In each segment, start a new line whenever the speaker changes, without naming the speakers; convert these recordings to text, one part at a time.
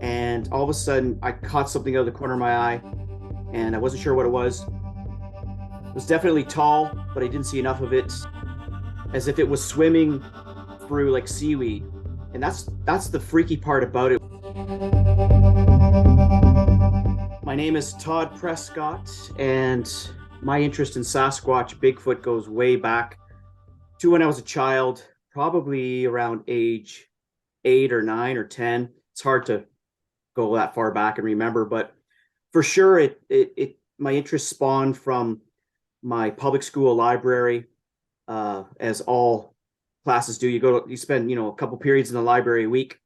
And all of a sudden, I caught something out of the corner of my eye, and I wasn't sure what it was. It was definitely tall, but I didn't see enough of it, as if it was swimming through like seaweed. And that's the freaky part about it. My name is Todd Prescott, and my interest in Sasquatch, Bigfoot goes way back to when I was a child, probably around age 8 or 9 or 10. It's hard to go that far back and remember, but for sure, it my interest spawned from my public school library, as all classes do. You spend a couple periods in the library a week,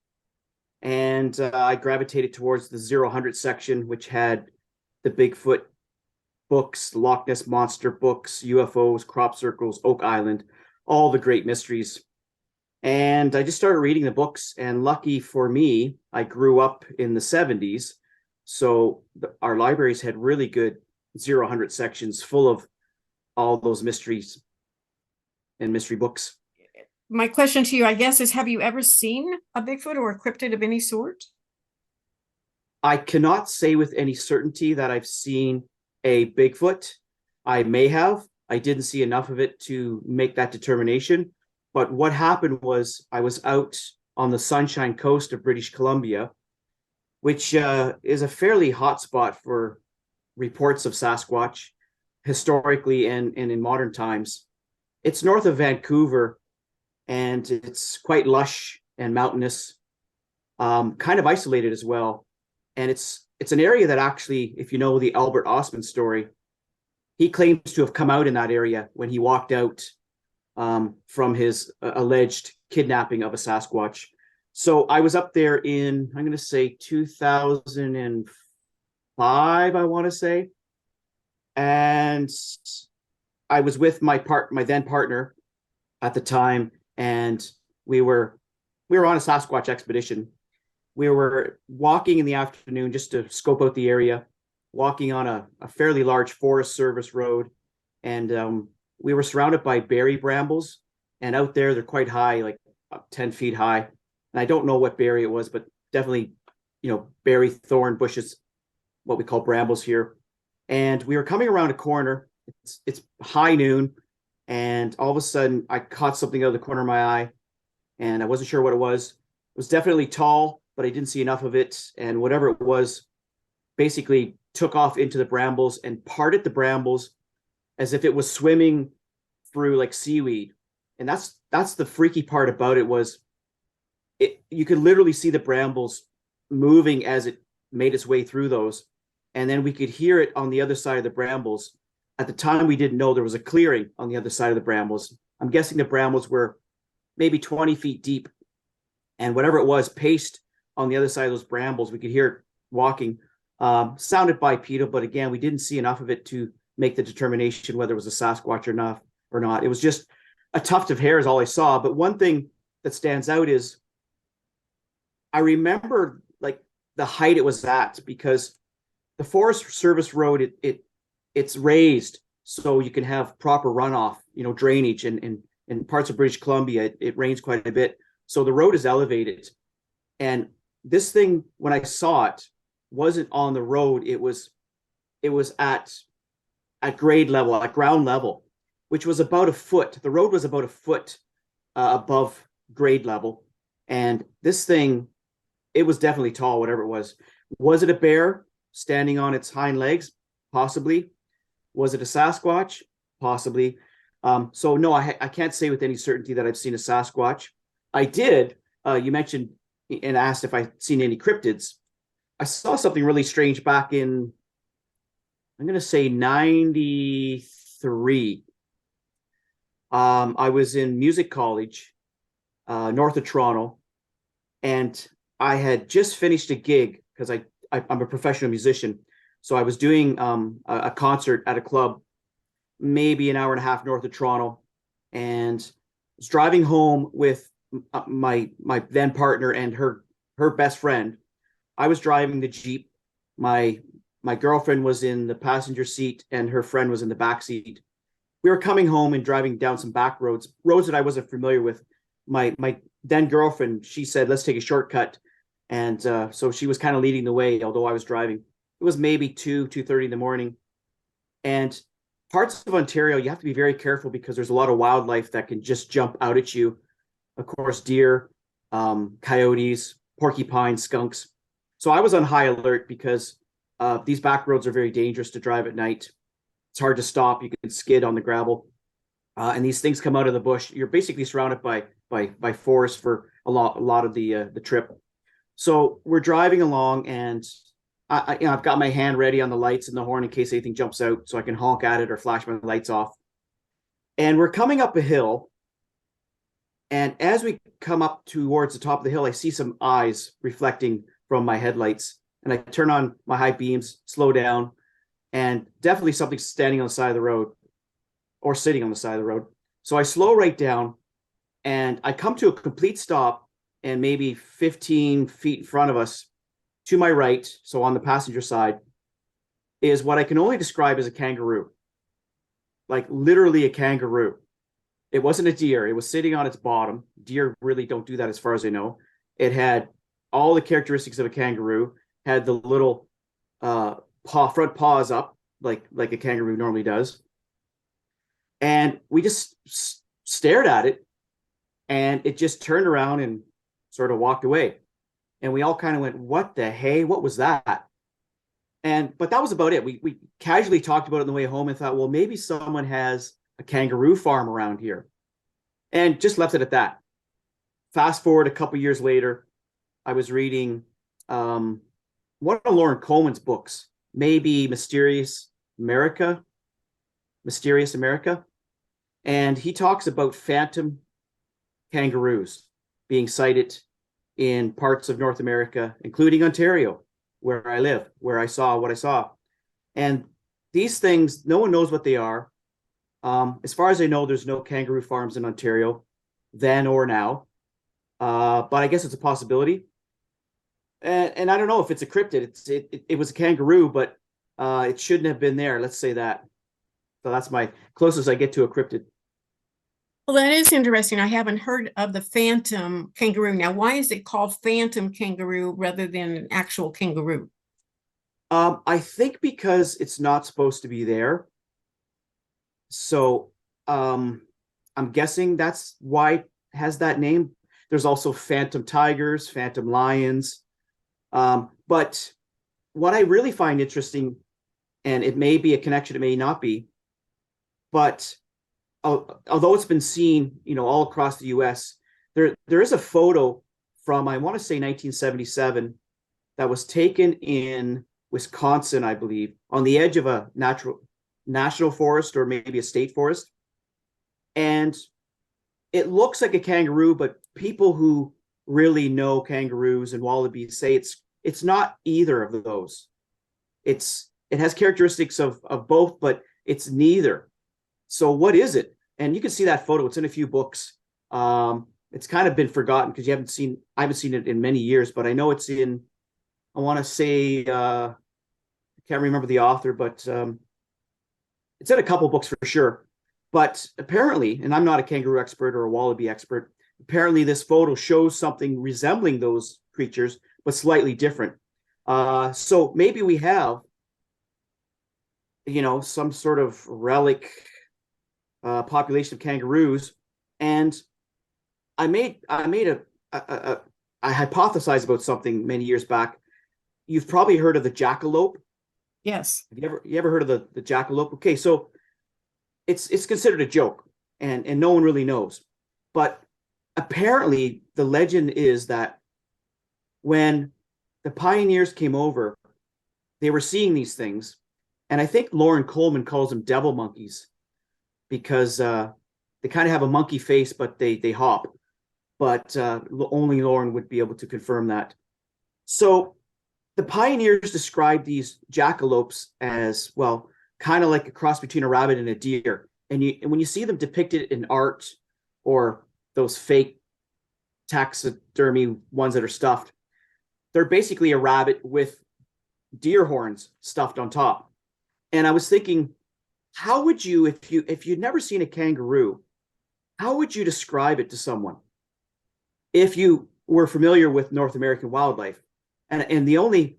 and I gravitated towards the 0 to 100 section, which had the Bigfoot books, Loch Ness Monster books, UFOs, crop circles, Oak Island, all the great mysteries. And I just started reading the books. And lucky for me, I grew up in the 70s. So our libraries had really good 0 to 100 sections full of all those mysteries and mystery books.
My question to you, I guess, is have you ever seen a Bigfoot or a cryptid of any sort?
I cannot say with any certainty that I've seen a Bigfoot. I may have. I didn't see enough of it to make that determination. But what happened was I was out on the Sunshine Coast of British Columbia, which is a fairly hot spot for reports of Sasquatch historically and in modern times. It's north of Vancouver, and it's quite lush and mountainous, kind of isolated as well. And it's an area that actually, if you know the Albert Osman story, he claims to have come out in that area when he walked out from his alleged kidnapping of a Sasquatch. So I was up there in, I'm going to say 2005, I want to say. And I was with my then partner at the time, and we were on a Sasquatch expedition. We were walking in the afternoon just to scope out the area, walking on a fairly large Forest Service road, and we were surrounded by berry brambles, and out there they're quite high, like up 10 feet high. And I don't know what berry it was, but definitely, berry thorn bushes, what we call brambles here. And we were coming around a corner. It's high noon, and all of a sudden I caught something out of the corner of my eye, and I wasn't sure what it was. It was definitely tall, but I didn't see enough of it. And whatever it was basically took off into the brambles and parted the brambles as if it was swimming through like seaweed. And that's the freaky part about it was you could literally see the brambles moving as it made its way through those. And then we could hear it on the other side of the brambles. At the time, we didn't know there was a clearing on the other side of the brambles. I'm guessing the brambles were maybe 20 feet deep. And whatever it was paced on the other side of those brambles, we could hear it walking. Sounded bipedal, but again, we didn't see enough of it to make the determination whether it was a Sasquatch or not. It was just a tuft of hair is all I saw. But one thing that stands out is I remember like the height it was at, because the Forest Service road, it's raised so you can have proper runoff, drainage, and in parts of British Columbia, it rains quite a bit. So the road is elevated. And this thing, when I saw it, wasn't on the road. It was at grade level, at ground level, which was about a foot. The road was about a foot above grade level. And this thing, it was definitely tall, whatever it was. Was it a bear standing on its hind legs? Possibly. Was it a Sasquatch? Possibly. So no, I can't say with any certainty that I've seen a Sasquatch. I did. You mentioned and asked if I'd seen any cryptids. I saw something really strange back in, I'm going to say 93. I was in music college, north of Toronto, and I had just finished a gig because I'm a professional musician. So I was doing a concert at a club, maybe an hour and a half north of Toronto, and was driving home with my then partner and her best friend. I was driving the Jeep. My girlfriend was in the passenger seat and her friend was in the back seat. we were coming home and driving down some back roads that I wasn't familiar with. My then girlfriend, she said, let's take a shortcut. And so she was kind of leading the way, although I was driving. It was maybe 2:30 in the morning. And parts of Ontario, you have to be very careful because there's a lot of wildlife that can just jump out at you. Of course, deer, coyotes, porcupines, skunks. So I was on high alert because these back roads are very dangerous to drive at night. It's hard to stop. You can skid on the gravel, and these things come out of the bush. You're basically surrounded by forest for a lot of the trip. So we're driving along, and I've got my hand ready on the lights and the horn in case anything jumps out, so I can honk at it or flash my lights off. And we're coming up a hill, and as we come up towards the top of the hill, I see some eyes reflecting from my headlights, and I turn on my high beams, slow down, and definitely something standing on the side of the road or sitting on the side of the road. So I slow right down, and I come to a complete stop, and maybe 15 feet in front of us, to my right, so on the passenger side, is what I can only describe as a kangaroo. Like literally a kangaroo. It wasn't a deer. It was sitting on its bottom. Deer really don't do that as far as I know. It had all the characteristics of a kangaroo, had the little front paws up like a kangaroo normally does. And we just stared at it, and it just turned around and sort of walked away. And we all kind of went, what the hey, what was that? But that was about it. We casually talked about it on the way home and thought, well, maybe someone has a kangaroo farm around here, and just left it at that. Fast forward a couple years later, I was reading one of Lauren Coleman's books, maybe Mysterious America, and he talks about phantom kangaroos being sighted in parts of North America, including Ontario, where I live, where I saw what I saw. And these things, no one knows what they are. As far as I know, there's no kangaroo farms in Ontario then or now. But I guess it's a possibility. And I don't know if it's a cryptid. It was a kangaroo, but it shouldn't have been there. Let's say that. So that's my closest I get to a cryptid.
Well, that is interesting. I haven't heard of the phantom kangaroo. Now, why is it called phantom kangaroo rather than an actual kangaroo?
I think because it's not supposed to be there. So I'm guessing that's why it has that name. There's also phantom tigers, phantom lions. But what I really find interesting, and it may be a connection, it may not be, but although it's been seen, all across the U.S., there is a photo from, I want to say 1977, that was taken in Wisconsin, I believe, on the edge of a national forest or maybe a state forest. And it looks like a kangaroo, but people who really know kangaroos and wallabies say it's not either of those. It has characteristics of both, but it's neither. So what is it? And you can see that photo. It's in a few books. It's kind of been forgotten because I haven't seen it in many years, but I know it's in, I want to say, I can't remember the author, but it's in a couple books for sure. But apparently, and I'm not a kangaroo expert or a wallaby expert, apparently this photo shows something resembling those creatures, but slightly different. So maybe we have, some sort of relic population of kangaroos. And I made I hypothesized about something many years back. You've probably heard of the jackalope.
Yes.
Have you ever heard of the jackalope? Okay, so it's considered a joke, and no one really knows. But apparently the legend is that when the pioneers came over, they were seeing these things. And I think Lauren Coleman calls them devil monkeys because they kind of have a monkey face, but they hop. But only Lauren would be able to confirm that. So the pioneers described these jackalopes as, well, kind of like a cross between a rabbit and a deer. And when you see them depicted in art or those fake taxidermy ones that are stuffed, they're basically a rabbit with deer horns stuffed on top. And I was thinking, how would you, if you'd never seen a kangaroo, how would you describe it to someone if you were familiar with North American wildlife? And the only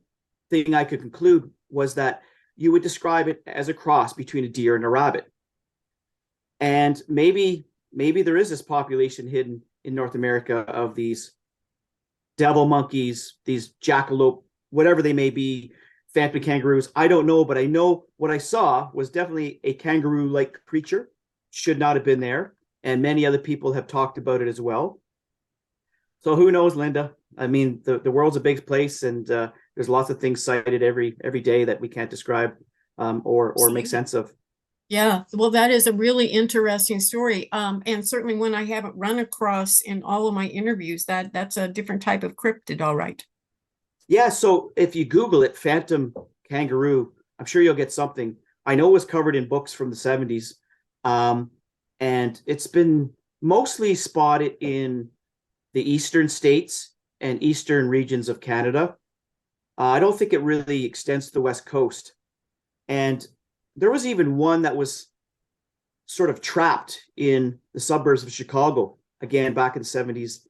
thing I could conclude was that you would describe it as a cross between a deer and a rabbit. And maybe there is this population hidden in North America of these devil monkeys, these jackalope, whatever they may be, phantom kangaroos. I don't know, but I know what I saw was definitely a kangaroo-like creature. Should not have been there, and many other people have talked about it as well. So who knows, Linda? I mean, the world's a big place, and there's lots of things cited every day that we can't describe or make sense of.
Yeah, well, that is a really interesting story. And certainly one I haven't run across in all of my interviews. That's a different type of cryptid, all right.
Yeah, so if you Google it, phantom kangaroo, I'm sure you'll get something. I know it was covered in books from the 70s, and it's been mostly spotted in the eastern states and eastern regions of Canada. I don't think it really extends to the West Coast. And there was even one that was sort of trapped in the suburbs of Chicago, again, back in the 70s.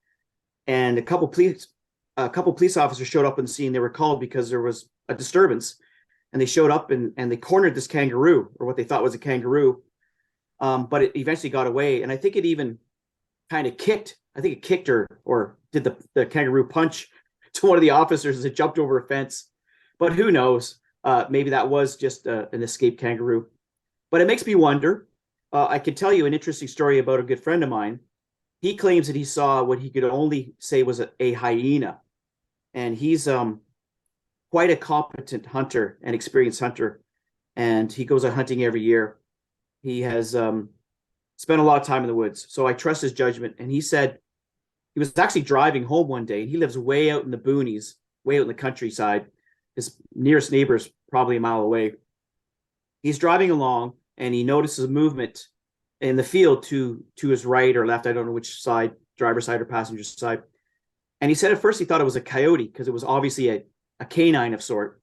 And a couple police officers showed up on the scene. They were called because there was a disturbance. And they showed up and they cornered this kangaroo, or what they thought was a kangaroo. But it eventually got away. And I think it even kind of kicked, I think it kicked her or did the kangaroo punch to one of the officers as it jumped over a fence. But who knows? Maybe that was just an escaped kangaroo. But it makes me wonder. I can tell you an interesting story about a good friend of mine. He claims that he saw what he could only say was a hyena. And he's quite a competent hunter and experienced hunter. And he goes out hunting every year. He has spent a lot of time in the woods. So I trust his judgment. And he said he was actually driving home one day, and he lives way out in the boonies, way out in the countryside. His nearest neighbor is probably a mile away. He's driving along, and he notices movement in the field to his right or left. I don't know which side, driver's side or passenger side. And he said at first he thought it was a coyote because it was obviously a canine of sort.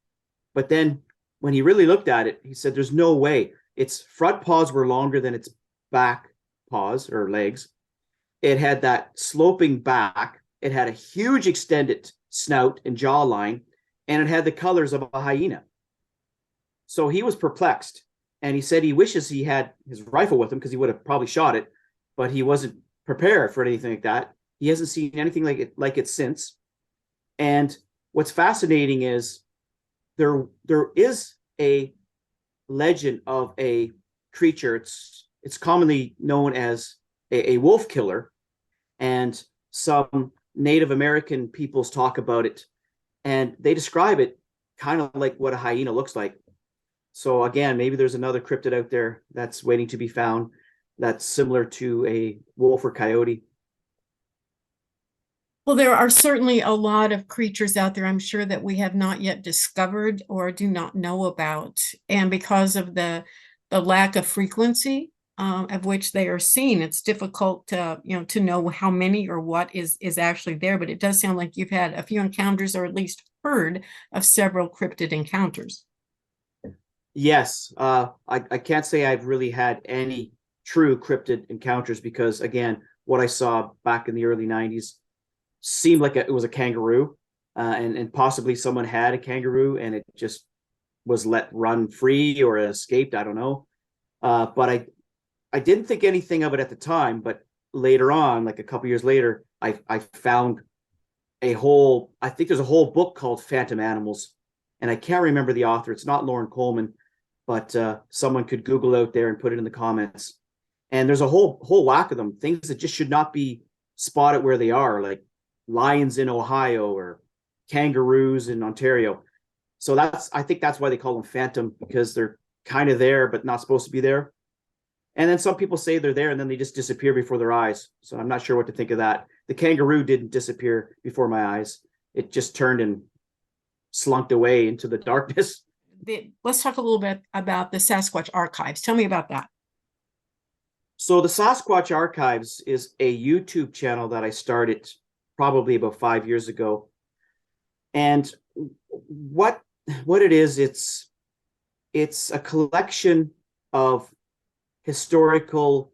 But then when he really looked at it, he said, there's no way. Its front paws were longer than its back paws or legs. It had that sloping back. It had a huge extended snout and jawline, and it had the colors of a hyena. So he was perplexed, and he said he wishes he had his rifle with him because he would have probably shot it, but he wasn't prepared for anything like that. He hasn't seen anything like it since. And what's fascinating is there is a legend of a creature. It's commonly known as a wolf killer, and some Native American peoples talk about it, and they describe it kind of like what a hyena looks like. So again, maybe there's another cryptid out there that's waiting to be found that's similar to a wolf or coyote.
Well, there are certainly a lot of creatures out there, I'm sure, that we have not yet discovered or do not know about. And because of the lack of frequency of which they are seen, it's difficult to know how many or what is actually there. But it does sound like you've had a few encounters, or at least heard of several cryptid encounters.
Yes, I can't say I've really had any true cryptid encounters because, again, what I saw back in the early 90s seemed like it was a kangaroo, and possibly someone had a kangaroo and it just was let run free or escaped. I don't know. But I didn't think anything of it at the time. But later on, like a couple years later, I found I think there's a whole book called Phantom Animals, and I can't remember the author. It's not Lauren Coleman, but someone could Google out there and put it in the comments. And there's a whole whack of them, things that just should not be spotted where they are, like lions in Ohio or kangaroos in Ontario. So I think that's why they call them phantom, because they're kind of there but not supposed to be there. And then some people say they're there and then they just disappear before their eyes. So I'm not sure what to think of that. The kangaroo didn't disappear before my eyes. It just turned and slunked away into the darkness.
Let's talk a little bit about the Sasquatch archives. Tell me about that.
So the Sasquatch Archives is a YouTube channel that I started probably about 5 years ago. And what it is, it's a collection of historical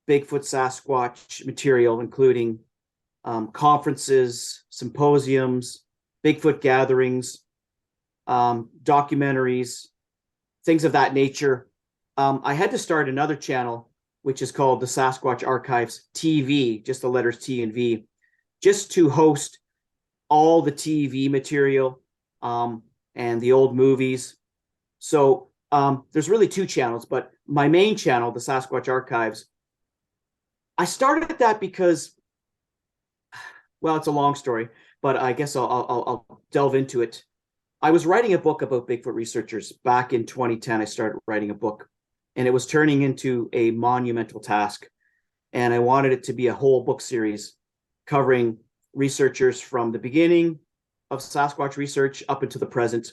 Bigfoot Sasquatch material, including conferences, symposiums, Bigfoot gatherings, documentaries, things of that nature. I had to start another channel, which is called the Sasquatch Archives TV, just the letters T and V, just to host all the TV material and the old movies. So there's really two channels, but my main channel, the Sasquatch Archives, I started that because, well, it's a long story, but I guess I'll delve into it. I was writing a book about Bigfoot researchers back in 2010. I started writing a book, and it was turning into a monumental task. And I wanted it to be a whole book series covering researchers from the beginning of Sasquatch research up into the present.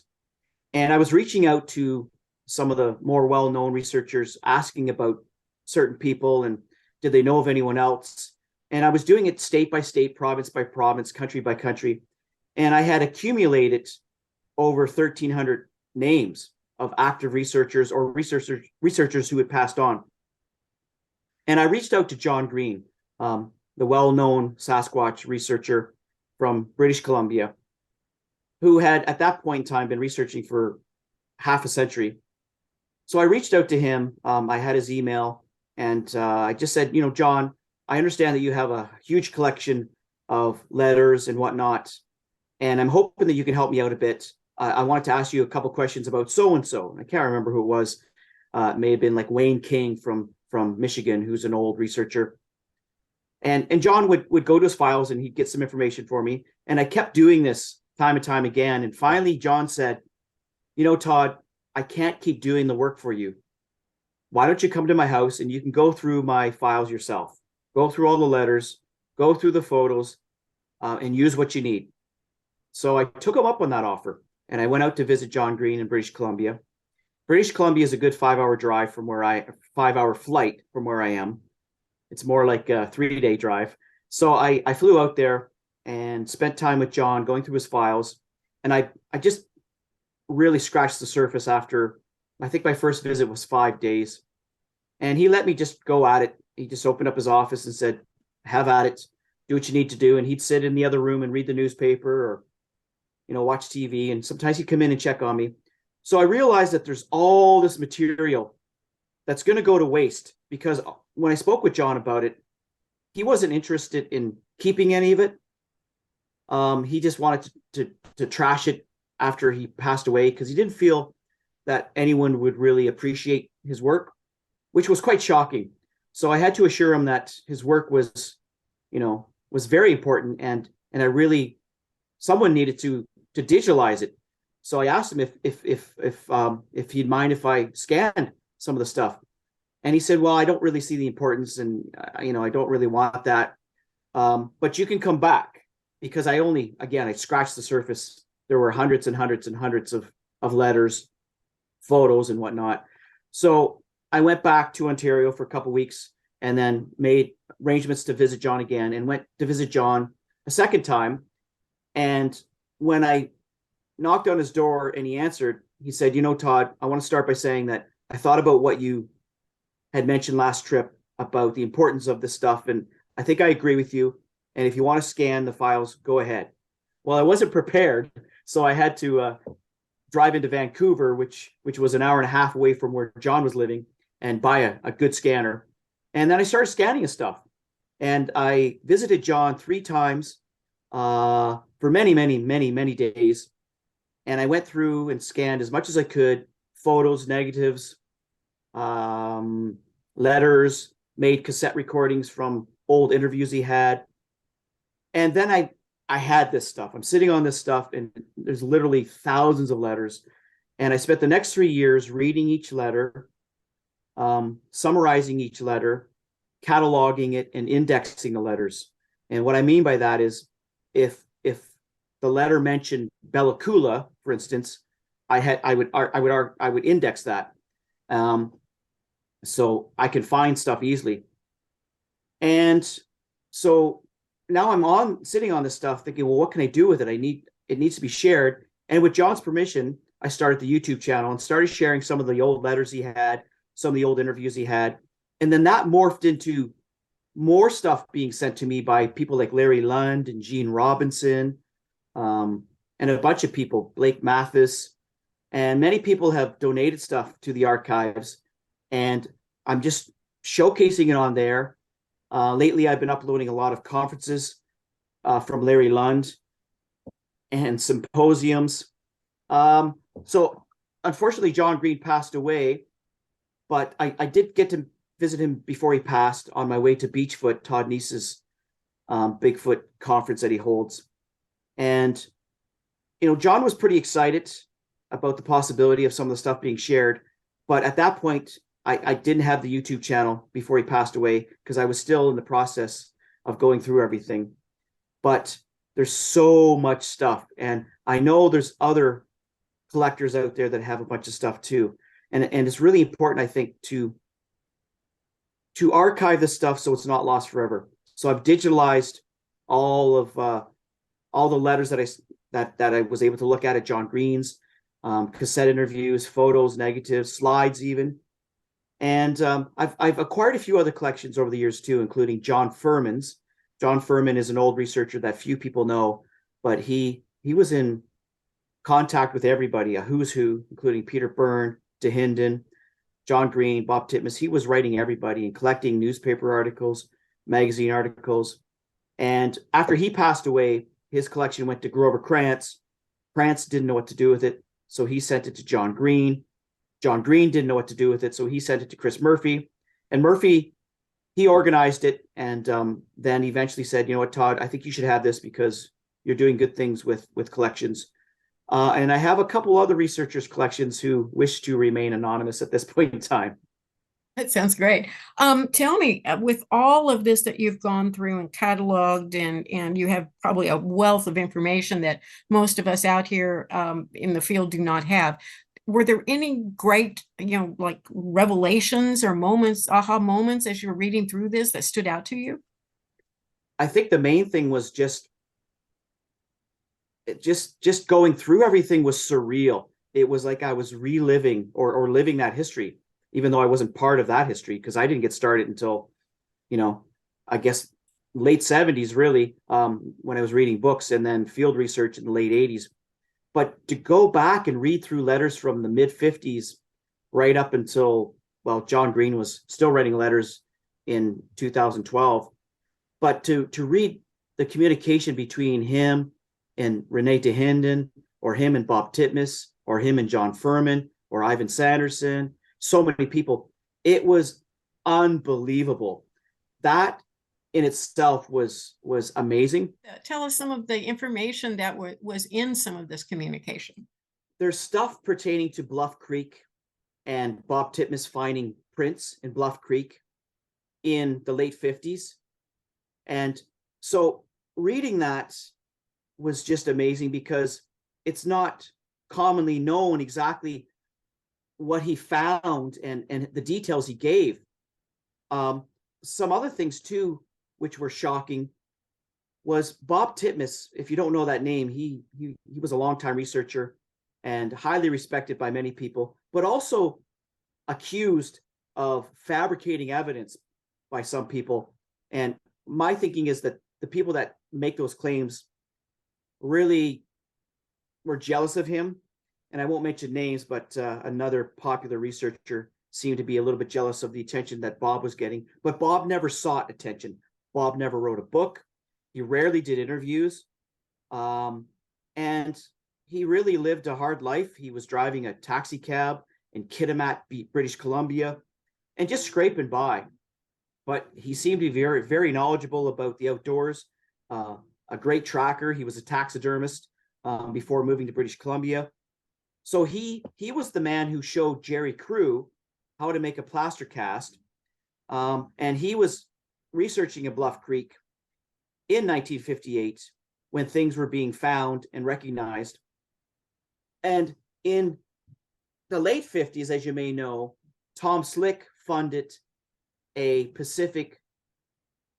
And I was reaching out to some of the more well-known researchers, asking about certain people and did they know of anyone else? And I was doing it state by state, province by province, country by country. And I had accumulated over 1,300 names of active researchers or researchers who had passed on. And I reached out to John Green, the well-known Sasquatch researcher from British Columbia, who had at that point in time been researching for half a century. So I reached out to him. I had his email, and I just said, John, I understand that you have a huge collection of letters and whatnot, and I'm hoping that you can help me out a bit. I wanted to ask you a couple questions about so-and-so. I can't remember who it was. It may have been like Wayne King from Michigan, who's an old researcher. And John would go to his files and he'd get some information for me. And I kept doing this time and time again. And finally, John said, Todd, I can't keep doing the work for you. Why don't you come to my house and you can go through my files yourself, go through all the letters, go through the photos, and use what you need. So I took him up on that offer, and I went out to visit John Green in British Columbia. British Columbia is a good 5-hour drive from 5-hour flight from where I am. It's more like a 3-day drive. So I flew out there and spent time with John going through his files. And I just really scratched the surface after, I think my first visit was 5 days. And he let me just go at it. He just opened up his office and said, have at it, do what you need to do. And he'd sit in the other room and read the newspaper or, watch TV. And sometimes he'd come in and check on me. So I realized that there's all this material that's going to go to waste, because when I spoke with John about it, he wasn't interested in keeping any of it. He just wanted to trash it after he passed away, because he didn't feel that anyone would really appreciate his work, which was quite shocking. So I had to assure him that his work was very important, and I really, someone needed to digitalize it. So I asked him if he'd mind if I scanned some of the stuff, and he said, "Well, I don't really see the importance, and I don't really want that. But you can come back, because I scratched the surface. There were hundreds and hundreds and hundreds of letters, photos, and whatnot. So I went back to Ontario for a couple of weeks, and then made arrangements to visit John again, and went to visit John a second time. And when I knocked on his door and he answered, he said, Todd, I want to start by saying that I thought about what you had mentioned last trip about the importance of this stuff, and I think I agree with you. And if you want to scan the files, go ahead. Well, I wasn't prepared, so I had to drive into Vancouver, which was an hour and a half away from where John was living, and buy a good scanner. And then I started scanning his stuff. And I visited John 3 times for many, many, many, many days. And I went through and scanned as much as I could, photos, negatives, letters, made cassette recordings from old interviews he had. And then I had this stuff. I'm sitting on this stuff, and there's literally thousands of letters. And I spent the next 3 years reading each letter, summarizing each letter, cataloging it, and indexing the letters. And what I mean by that is, if the letter mentioned Bellacula, for instance, I would index that, so I can find stuff easily. And so now I'm sitting on this stuff thinking, well, what can I do with it? It needs to be shared. And with John's permission, I started the YouTube channel and started sharing some of the old letters he had, some of the old interviews he had. And then that morphed into more stuff being sent to me by people like Larry Lund and Gene Robinson, and a bunch of people, Blake Mathis, and many people have donated stuff to the archives. And I'm just showcasing it on there. Lately, I've been uploading a lot of conferences from Larry Lund and symposiums. So unfortunately, John Green passed away, but I did get to visit him before he passed on my way to Beachfoot, Todd Neese's Bigfoot conference that he holds. And, John was pretty excited about the possibility of some of the stuff being shared. But at that point, I didn't have the YouTube channel before he passed away because I was still in the process of going through everything. But there's so much stuff. And I know there's other collectors out there that have a bunch of stuff too. And it's really important, I think, to archive this stuff so it's not lost forever. So I've digitalized all the letters that I was able to look at John Green's, cassette interviews, photos, negatives, slides even. And I've acquired a few other collections over the years too, including John Furman's. John Furman is an old researcher that few people know, but he was in contact with everybody, a who's who, including Peter Byrne, DeHinden, John Green, Bob Titmus. He was writing everybody and collecting newspaper articles, magazine articles. And after he passed away, his collection went to Grover Krantz. Krantz didn't know what to do with it, so he sent it to John Green. John Green didn't know what to do with it, so he sent it to Chris Murphy. And Murphy, he organized it and then eventually said, you know what, Todd, I think you should have this because you're doing good things with collections. And I have a couple other researchers' collections who wish to remain anonymous at this point in time.
That sounds great. Tell me, with all of this that you've gone through and cataloged, and you have probably a wealth of information that most of us out here in the field do not have. Were there any great, like revelations or moments, aha moments as you're reading through this that stood out to you?
I think the main thing was just going through everything was surreal. It was like I was reliving or living that history, even though I wasn't part of that history because I didn't get started until, I guess late 70s, really, when I was reading books and then field research in the late 80s. But to go back and read through letters from the mid 50s right up until, well, John Green was still writing letters in 2012. But to read the communication between him and Renee DeHinden, or him and Bob Titmus, or him and John Furman, or Ivan Sanderson, so many people, it was unbelievable. That in itself was amazing.
Tell us some of the information that was in some of this communication.
There's stuff pertaining to Bluff Creek and Bob Titmus finding prints in Bluff Creek in the late 50s. And so reading that was just amazing because it's not commonly known exactly what he found and the details he gave. Some other things too, which were shocking, was Bob Titmus. If you don't know that name, he was a longtime researcher and highly respected by many people, but also accused of fabricating evidence by some people. And my thinking is that the people that make those claims really were jealous of him. And I won't mention names, but another popular researcher seemed to be a little bit jealous of the attention that Bob was getting. But Bob never sought attention. Bob never wrote a book. He rarely did interviews. And he really lived a hard life. He was driving a taxi cab in Kitimat, British Columbia, and just scraping by. But he seemed to be very, very knowledgeable about the outdoors, a great tracker. He was a taxidermist before moving to British Columbia. So he was the man who showed Jerry Crew how to make a plaster cast. And he was researching in Bluff Creek in 1958 when things were being found and recognized. And in the late 50s, as you may know, Tom Slick funded a Pacific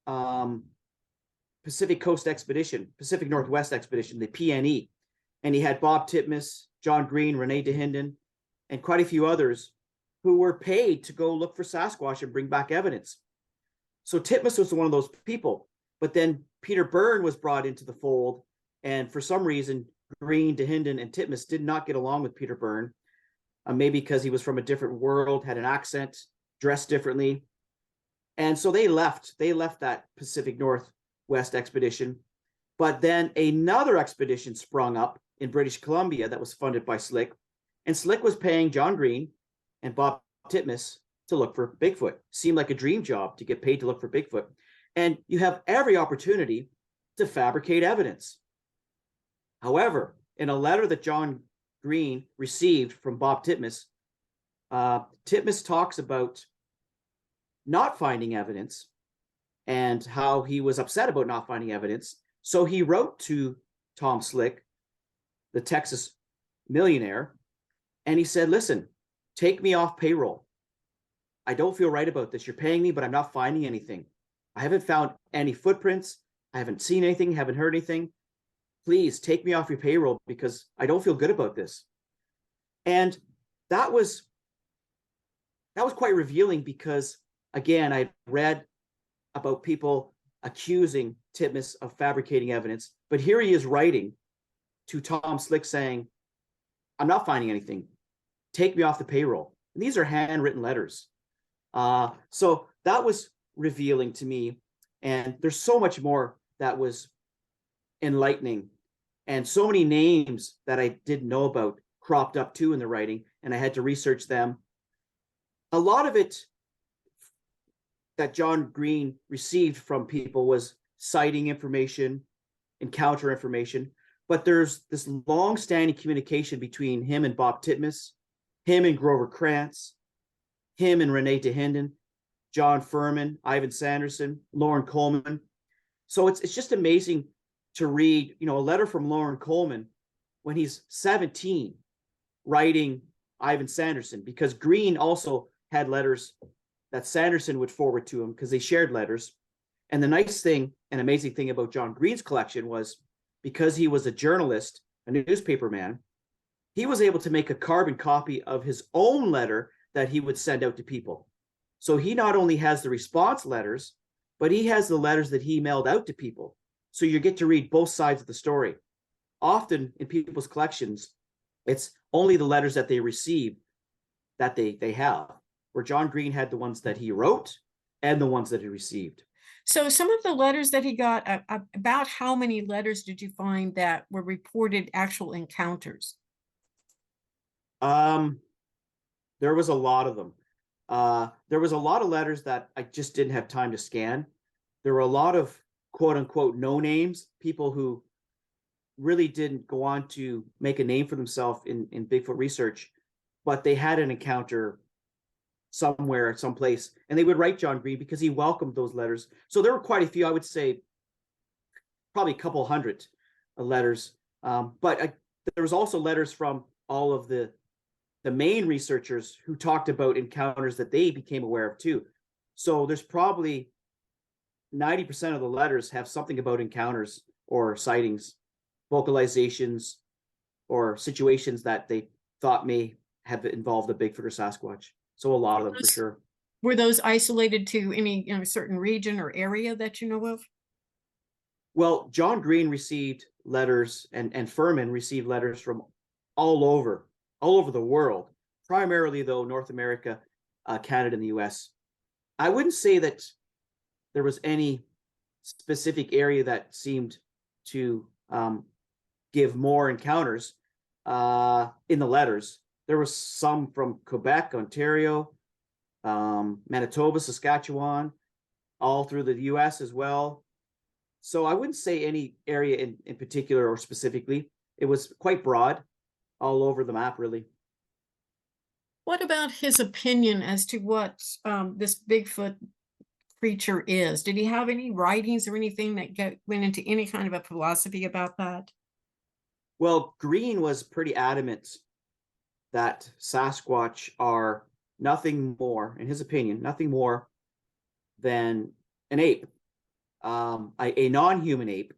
Coast expedition, Pacific Northwest expedition, the PNE. And he had Bob Titmus, John Green, Renee DeHinden, and quite a few others who were paid to go look for Sasquatch and bring back evidence. So Titmus was one of those people. But then Peter Byrne was brought into the fold. And for some reason, Green, DeHinden, and Titmus did not get along with Peter Byrne. Maybe because he was from a different world, had an accent, dressed differently. And so they left that Pacific Northwest expedition. But then another expedition sprung up in British Columbia that was funded by Slick. And Slick was paying John Green and Bob Titmus to look for Bigfoot. Seemed like a dream job to get paid to look for Bigfoot. And you have every opportunity to fabricate evidence. However, in a letter that John Green received from Bob Titmus, Titmus talks about not finding evidence and how he was upset about not finding evidence. So he wrote to Tom Slick, the Texas millionaire, and he said, listen, take me off payroll. I don't feel right about this. You're paying me, but I'm not finding anything. I haven't found any footprints. I haven't seen anything, haven't heard anything. Please take me off your payroll because I don't feel good about this. And that was quite revealing because, again, I read about people accusing Titmus of fabricating evidence, but here he is writing to Tom Slick saying, I'm not finding anything. Take me off the payroll. And these are handwritten letters. So that was revealing to me. And there's so much more that was enlightening. And so many names that I didn't know about cropped up too in the writing, and I had to research them. A lot of it that John Green received from people was sighting information, encounter information, but there's this long-standing communication between him and Bob Titmus, him and Grover Krantz, him and Renee DeHinden, John Furman, Ivan Sanderson, Lauren Coleman. So it's just amazing to read, a letter from Lauren Coleman when he's 17, writing Ivan Sanderson, because Green also had letters that Sanderson would forward to him because they shared letters. And the nice thing and amazing thing about John Green's collection was because he was a journalist, a newspaper man, he was able to make a carbon copy of his own letter that he would send out to people. So he not only has the response letters, but he has the letters that he mailed out to people. So you get to read both sides of the story. Often in people's collections, it's only the letters that they receive that they have, where John Green had the ones that he wrote and the ones that he received.
So some of the letters that he got, about how many letters did you find that were reported actual encounters?
There was a lot of them. There was a lot of letters that I just didn't have time to scan. There were a lot of quote unquote no names, people who really didn't go on to make a name for themselves in Bigfoot research, but they had an encounter somewhere, someplace, and they would write John Green because he welcomed those letters. So there were quite a few, I would say probably a couple hundred letters. But there was also letters from all of the main researchers who talked about encounters that they became aware of too. So there's probably 90% of the letters have something about encounters or sightings, vocalizations, or situations that they thought may have involved a Bigfoot or Sasquatch. So a lot of them for sure.
Were those isolated to any certain region or area that you know of?
Well, John Green received letters and Furman received letters from all over the world, primarily though North America, Canada, and the US. I wouldn't say that there was any specific area that seemed to give more encounters in the letters. There was some from Quebec, Ontario, Manitoba, Saskatchewan, all through the US as well. So I wouldn't say any area in particular or specifically. It was quite broad, all over the map, really.
What about his opinion as to what this Bigfoot creature is? Did he have any writings or anything that went into any kind of a philosophy about that?
Well, Green was pretty adamant that Sasquatch are nothing more, in his opinion, nothing more than an ape, a non-human ape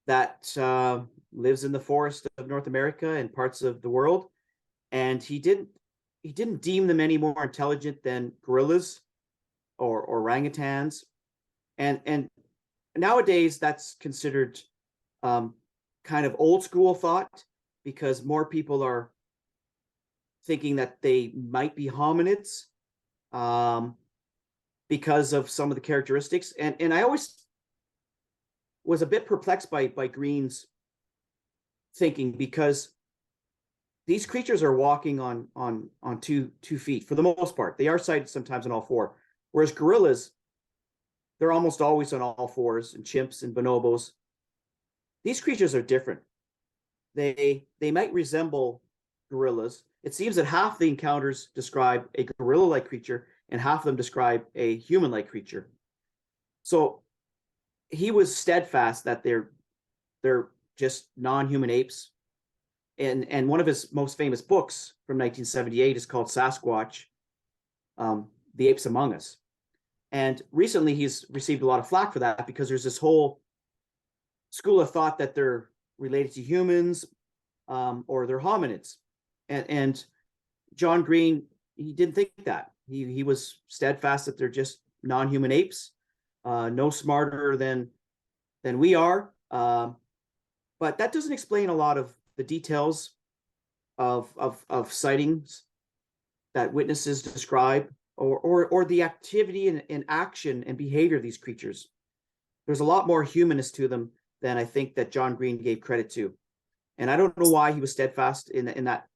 that lives in the forest of North America and parts of the world. And he didn't he didn't deem them any more intelligent than gorillas or orangutans, and nowadays that's considered kind of old school thought because more people are thinking that they might be hominids um, because of some of the characteristics. And I always was a bit perplexed by Green's thinking because these creatures are walking on two feet for the most part. They are sighted sometimes on all four, whereas gorillas, they're almost always on all fours, and chimps and bonobos. These creatures are different. They might resemble gorillas. It seems that half the encounters describe a gorilla-like creature and half of them describe a human-like creature. So he was steadfast that they're just non-human apes. And one of his most famous books from 1978 is called Sasquatch, The Apes Among Us. And recently he's received a lot of flack for that because there's this whole school of thought that they're related to humans or they're hominids. And John Green, he didn't think that. He was steadfast that they're just non-human apes, no smarter than we are. But that doesn't explain a lot of the details of sightings that witnesses describe or the activity and action and behavior of these creatures. There's a lot more humanness to them than I think that John Green gave credit to. And I don't know why he was steadfast in that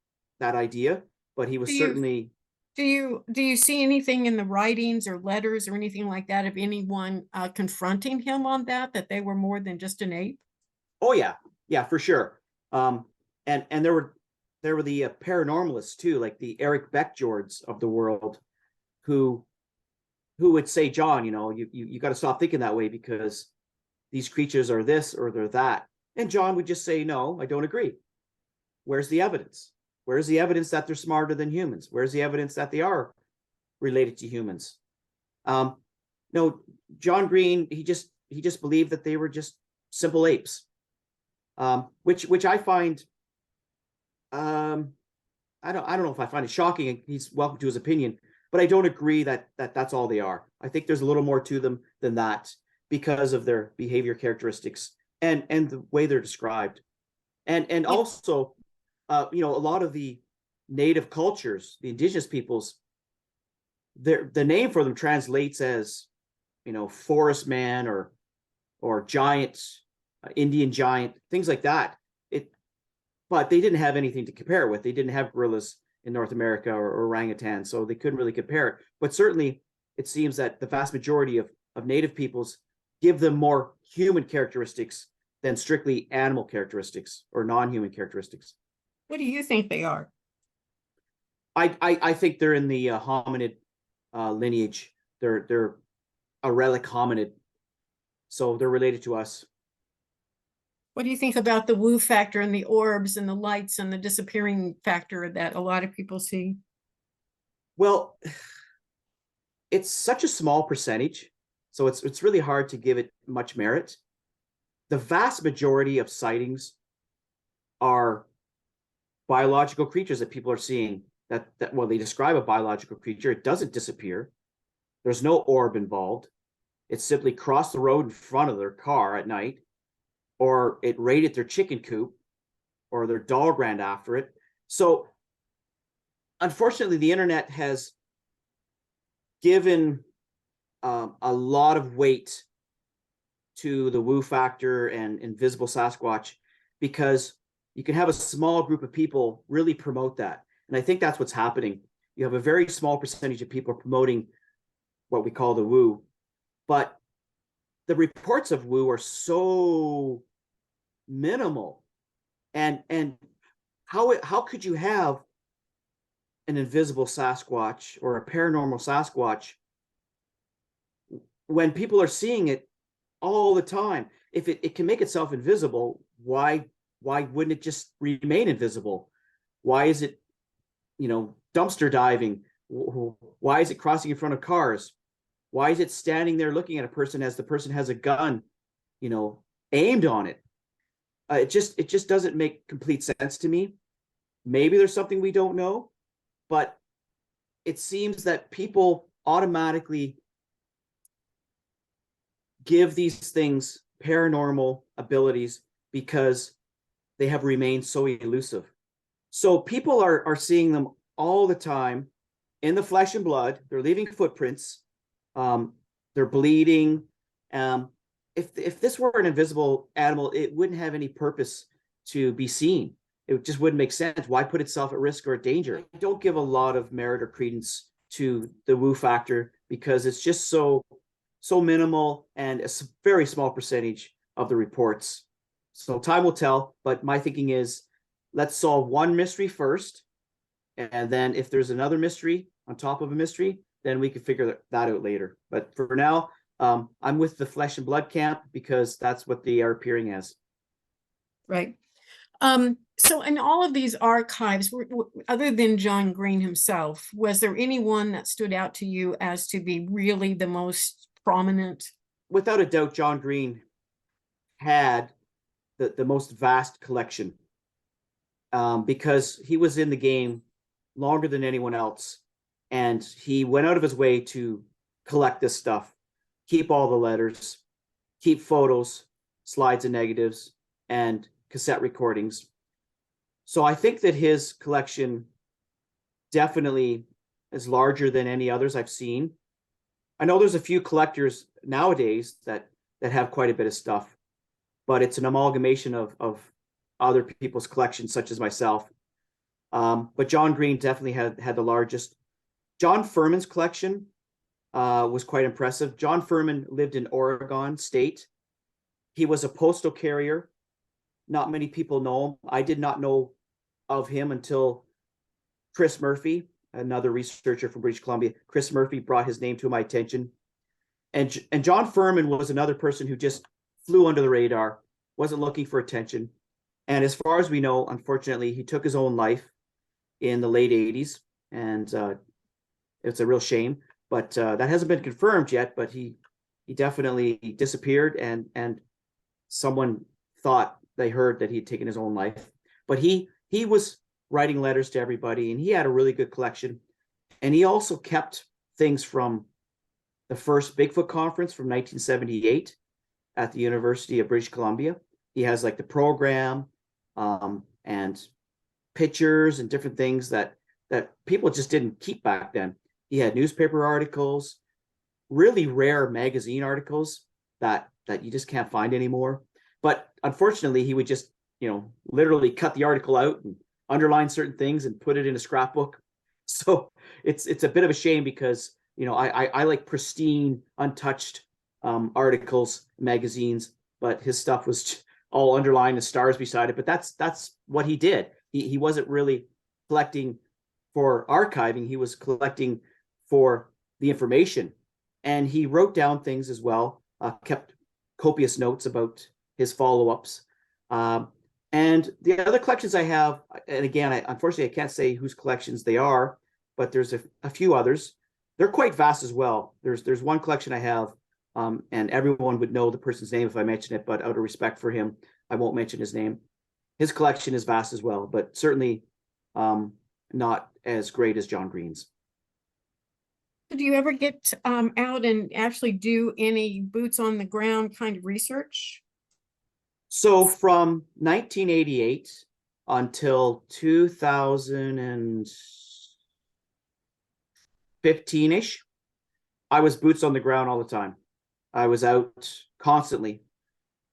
idea, but he was certainly.
Do you see anything in the writings or letters or anything like that of anyone confronting him on that they were more than just an ape?
Oh yeah, for sure. And there were the paranormalists too, like the Eric Beckjords of the world, who would say, John, you got to stop thinking that way because these creatures are this or they're that. And John would just say, no, I don't agree. Where's the evidence? Where's the evidence that they're smarter than humans? Where's the evidence that they are related to humans? No, John Green, he just believed that they were just simple apes, which I find, I don't know if I find it shocking. He's welcome to his opinion, but I don't agree that that's all they are. I think there's a little more to them than that because of their behavior characteristics and the way they're described, and also, a lot of the native cultures, the indigenous peoples, the name for them translates as, forest man or giant, Indian giant, things like that. But they didn't have anything to compare it with. They didn't have gorillas in North America or orangutans, so they couldn't really compare it. But certainly, it seems that the vast majority of native peoples give them more human characteristics than strictly animal characteristics or non-human characteristics.
What do you think they are?
I think they're in the hominid lineage. They're a relic hominid, so they're related to us.
What do you think about the woo factor and the orbs and the lights and the disappearing factor that a lot of people see?
Well, it's such a small percentage, so it's really hard to give it much merit. The vast majority of sightings are biological creatures that people are seeing. That well, they describe a biological creature. It doesn't disappear. There's no orb involved. It simply crossed the road in front of their car at night, or it raided their chicken coop, or their dog ran after it. So, unfortunately, the internet has given a lot of weight to the woo factor and invisible Sasquatch because you can have a small group of people really promote that. And I think that's what's happening. You have a very small percentage of people promoting what we call the woo, but the reports of woo are so minimal. And how could you have an invisible Sasquatch or a paranormal Sasquatch when people are seeing it all the time? If it can make itself invisible, why wouldn't it just remain invisible? Why is it, dumpster diving? Why is it crossing in front of cars? Why is it standing there looking at a person as the person has a gun, aimed on it? It just doesn't make complete sense to me. Maybe there's something we don't know, but it seems that people automatically give these things paranormal abilities because they have remained so elusive. So people are seeing them all the time in the flesh and blood. They're leaving footprints. Um, they're bleeding. Um, if this were an invisible animal, it wouldn't have any purpose to be seen. It just wouldn't make sense. Why put itself at risk or at danger? I don't give a lot of merit or credence to the woo factor because it's just so minimal and a very small percentage of the reports. So time will tell, but my thinking is let's solve one mystery first. And then if there's another mystery on top of a mystery, then we can figure that out later. But for now, I'm with the flesh and blood camp because that's what they are appearing as.
Right. So in all of these archives, other than John Green himself, was there anyone that stood out to you as to be really the most prominent?
Without a doubt, John Green had the most vast collection because he was in the game longer than anyone else. And he went out of his way to collect this stuff, keep all the letters, keep photos, slides and negatives, and cassette recordings. So I think that his collection definitely is larger than any others I've seen. I know there's a few collectors nowadays that have quite a bit of stuff, but it's an amalgamation of other people's collections, such as myself. But John Green definitely had the largest. John Furman's collection was quite impressive. John Furman lived in Oregon State. He was a postal carrier. Not many people know him. I did not know of him until Chris Murphy, another researcher from British Columbia. Chris Murphy brought his name to my attention. And John Furman was another person who just flew under the radar, wasn't looking for attention. And as far as we know, unfortunately, he took his own life in the late 80s. And it's a real shame. But that hasn't been confirmed yet, but he definitely disappeared, and someone thought they heard that he'd taken his own life. But he was writing letters to everybody, and he had a really good collection. And he also kept things from the first Bigfoot conference from 1978 at the University of British Columbia. He has like the program and pictures and different things that people just didn't keep back then. He had newspaper articles, really rare magazine articles that you just can't find anymore. But unfortunately, he would just, literally cut the article out and underline certain things and put it in a scrapbook. So it's a bit of a shame because, I like pristine, untouched articles, magazines, but his stuff was all underlined and stars beside it. But that's what he did. He wasn't really collecting for archiving. He was collecting for the information. And he wrote down things as well, kept copious notes about his follow-ups. And the other collections I have, and again, unfortunately, I can't say whose collections they are, but there's a few others. They're quite vast as well. There's one collection I have, and everyone would know the person's name if I mention it, but out of respect for him, I won't mention his name. His collection is vast as well, but certainly not as great as John Green's.
Do you ever get out and actually do any boots on the ground kind of research?
So from 1988 until 2015-ish, I was boots on the ground all the time. I was out constantly,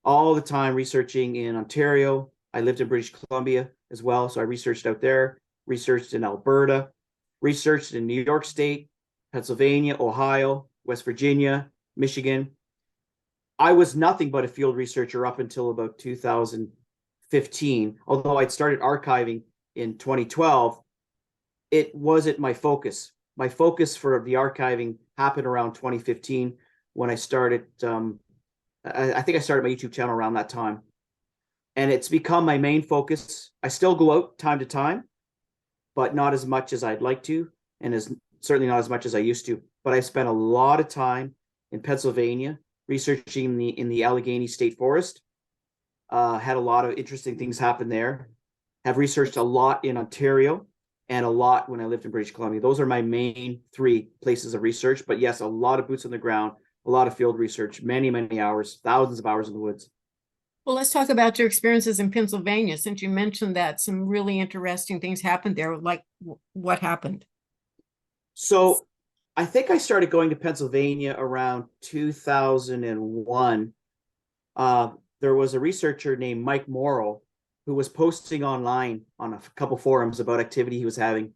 all the time researching in Ontario. I lived in British Columbia as well, so I researched out there, researched in Alberta, researched in New York State, Pennsylvania, Ohio, West Virginia, Michigan. I was nothing but a field researcher up until about 2015. Although I'd started archiving in 2012, it wasn't my focus. My focus for the archiving happened around 2015 when I started. I think I started my YouTube channel around that time. And it's become my main focus. I still go out time to time, but not as much as I'd like to, and certainly not as much as I used to. But I spent a lot of time in Pennsylvania researching in the Allegheny State Forest. Had a lot of interesting things happen there. Have researched a lot in Ontario and a lot when I lived in British Columbia. Those are my main three places of research. But yes, a lot of boots on the ground, a lot of field research, many, many hours, thousands of hours in the woods.
Well, let's talk about your experiences in Pennsylvania, since you mentioned that some really interesting things happened there. Like what happened?
So I think I started going to Pennsylvania around 2001. There was a researcher named Mike Morrow who was posting online on a couple forums about activity he was having.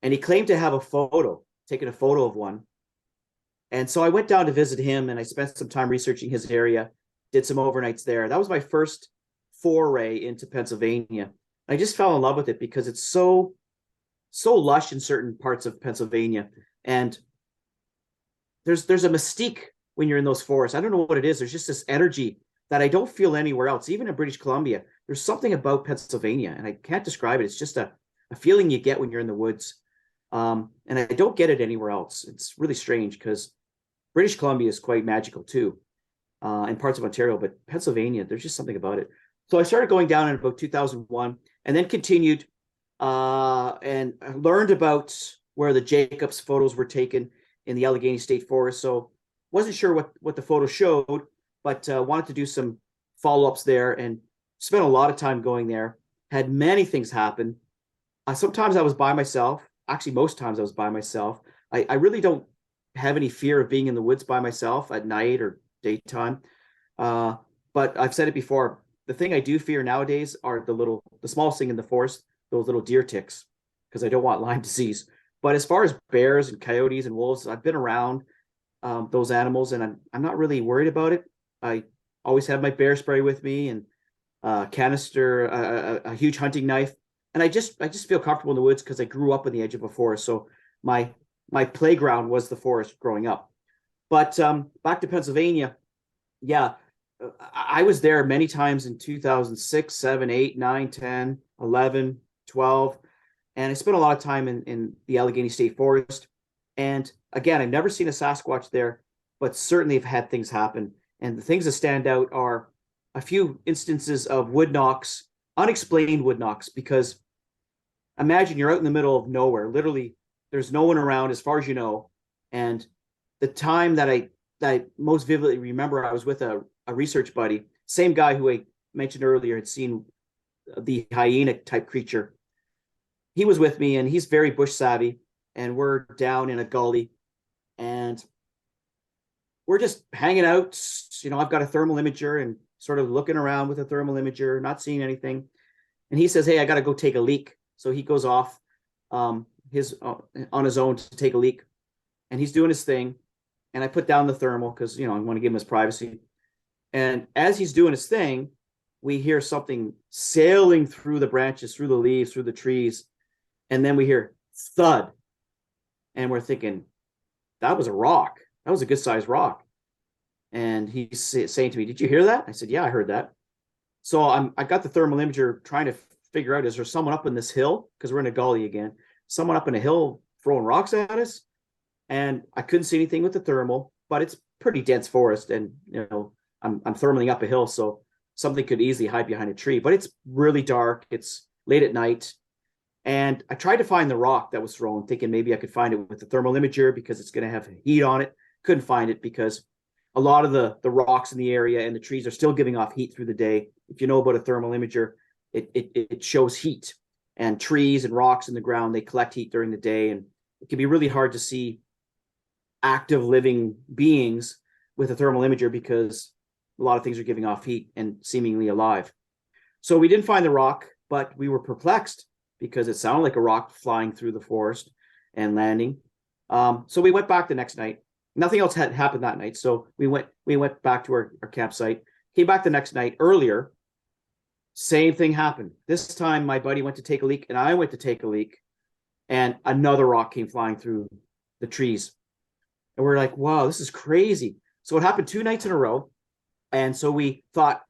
And he claimed to have a photo, taken a photo of one. And so I went down to visit him and I spent some time researching his area, did some overnights there. That was my first foray into Pennsylvania. I just fell in love with it because it's so lush in certain parts of Pennsylvania. And there's a mystique when you're in those forests. I don't know what it is. There's just this energy that I don't feel anywhere else. Even in British Columbia, there's something about Pennsylvania, and I can't describe it. It's just a feeling you get when you're in the woods. And I don't get it anywhere else. It's really strange because British Columbia is quite magical too, and parts of Ontario, but Pennsylvania, there's just something about it. So I started going down in about 2001 and then continued and I learned about where the Jacobs photos were taken in the Allegheny State Forest. So wasn't sure what the photo showed, but wanted to do some follow-ups there and spent a lot of time going there. Had many things happen. Sometimes I was by myself. Actually, most times I was by myself. I really don't have any fear of being in the woods by myself at night or daytime. But I've said it before. The thing I do fear nowadays are the smallest thing in the forest, those little deer ticks, because I don't want Lyme disease. But as far as bears and coyotes and wolves, I've been around those animals, and I'm not really worried about it. I always have my bear spray with me and canister, a huge hunting knife, and I just feel comfortable in the woods because I grew up on the edge of a forest. So my playground was the forest growing up. But back to Pennsylvania, yeah, I was there many times in 2006, 7, 8, 9, 10, 11, 12. And I spent a lot of time in the Allegheny State Forest. And again, I've never seen a Sasquatch there, but certainly have had things happen. And the things that stand out are a few instances of wood knocks, unexplained wood knocks, because imagine you're out in the middle of nowhere. Literally, there's no one around as far as you know. And the time that I most vividly remember, I was with a research buddy, same guy who I mentioned earlier had seen the hyena type creature. He was with me and he's very bush savvy, and we're down in a gully and we're just hanging out. I've got a thermal imager and sort of looking around with a thermal imager, not seeing anything. And he says, "Hey, I got to go take a leak." So he goes off on his own to take a leak, and he's doing his thing. And I put down the thermal because I want to give him his privacy. And as he's doing his thing, we hear something sailing through the branches, through the leaves, through the trees. And then we hear thud. And we're thinking, that was a rock. That was a good sized rock. And he's saying to me, "Did you hear that?" I said, "Yeah, I heard that." So I got the thermal imager trying to figure out, is there someone up in this hill? Because we're in a gully again. Someone up in a hill throwing rocks at us? And I couldn't see anything with the thermal, but it's pretty dense forest. And, I'm thermaling up a hill, so something could easily hide behind a tree. But it's really dark. It's late at night. And I tried to find the rock that was thrown, thinking maybe I could find it with the thermal imager because it's going to have heat on it. Couldn't find it because a lot of the rocks in the area and the trees are still giving off heat through the day. If you know about a thermal imager, it shows heat, and trees and rocks in the ground, they collect heat during the day. And it can be really hard to see active living beings with a thermal imager because a lot of things are giving off heat and seemingly alive. So we didn't find the rock, but we were perplexed because it sounded like a rock flying through the forest and landing. So we went back the next night. Nothing else had happened that night. So we went back to our campsite, came back the next night earlier. Same thing happened. This time my buddy went to take a leak and I went to take a leak, and another rock came flying through the trees. And we're like, wow, this is crazy. So it happened 2 nights in a row. And so we thought,